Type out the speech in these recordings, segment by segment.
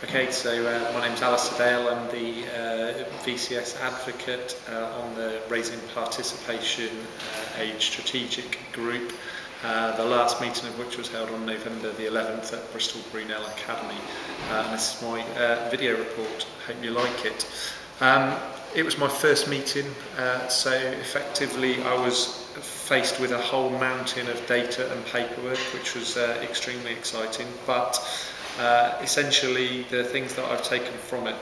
Okay, so my name's Alistair Dale. I'm the VCS advocate on the Raising Participation Age Strategic Group, the last meeting of which was held on November the 11th at Bristol Brunel Academy. And this is my video report. Hope you like it. It was my first meeting, so effectively I was faced with a whole mountain of data and paperwork, which was extremely exciting, but essentially the things that I've taken from it.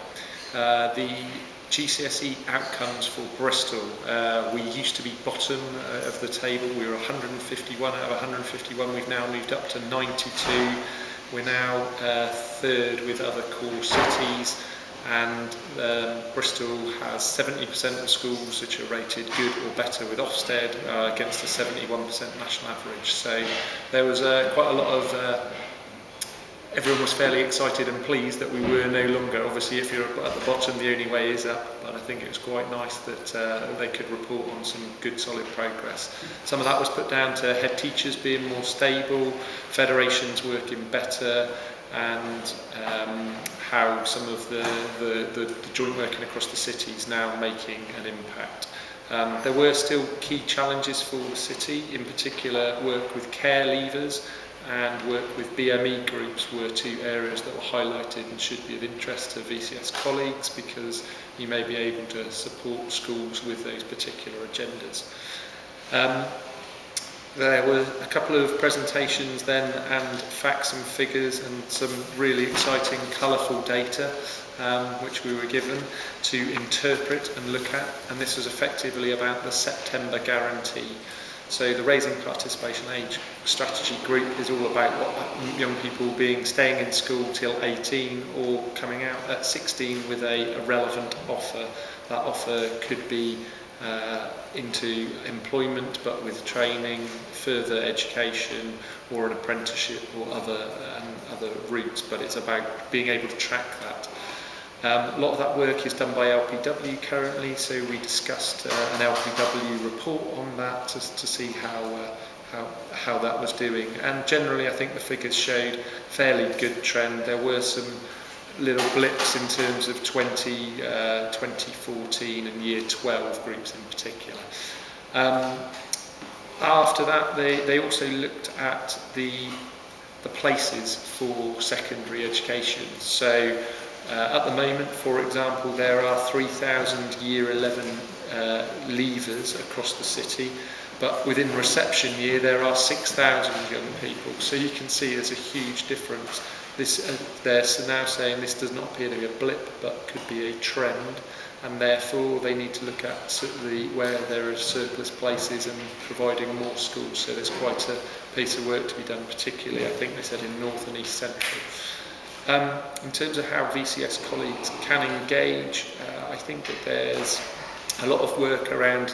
The GCSE outcomes for Bristol, we used to be bottom of the table. We were 151 out of 151, we've now moved up to 92. We're now third with other core cities, and Bristol has 70% of schools which are rated good or better with Ofsted against a 71% national average. So there was quite a lot of everyone was fairly excited and pleased that we were no longer, obviously if you're at the bottom the only way is up, but I think it was quite nice that they could report on some good solid progress. Some of that was put down to head teachers being more stable, federations working better, and how some of the joint working across the city is now making an impact. There were still key challenges for the city, in particular work with care leavers and work with BME groups were two areas that were highlighted and should be of interest to VCS colleagues, because you may be able to support schools with those particular agendas. There were a couple of presentations then and facts and figures and some really exciting colourful data which we were given to interpret and look at, and this was effectively about the September guarantee. So the Raising Participation Age Strategy Group is all about what young people staying in school till 18 or coming out at 16 with a relevant offer. That offer could be into employment, but with training, further education, or an apprenticeship, or other routes. But it's about being able to track that. A lot of that work is done by LPW currently, so we discussed an LPW report on that to see how that was doing. And generally, I think the figures showed fairly good trend. There were some little blips in terms of 2014 and year 12 groups in particular. After that, they also looked at the places for secondary education. So at the moment, for example, there are 3,000 year 11 leavers across the city, but within reception year there are 6,000 young people. So you can see there's a huge difference. They're now saying this does not appear to be a blip, but could be a trend, and therefore they need to look at where there are surplus places and providing more schools. So there's quite a piece of work to be done, particularly I think they said in North and East Central. In terms of how VCS colleagues can engage, I think that there's a lot of work around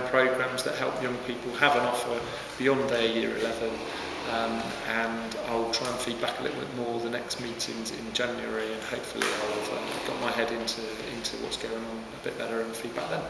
programmes that help young people have an offer beyond their year 11, and I'll try and feed back a little bit more the next meetings in January, and hopefully I'll have got my head into what's going on a bit better and feedback then.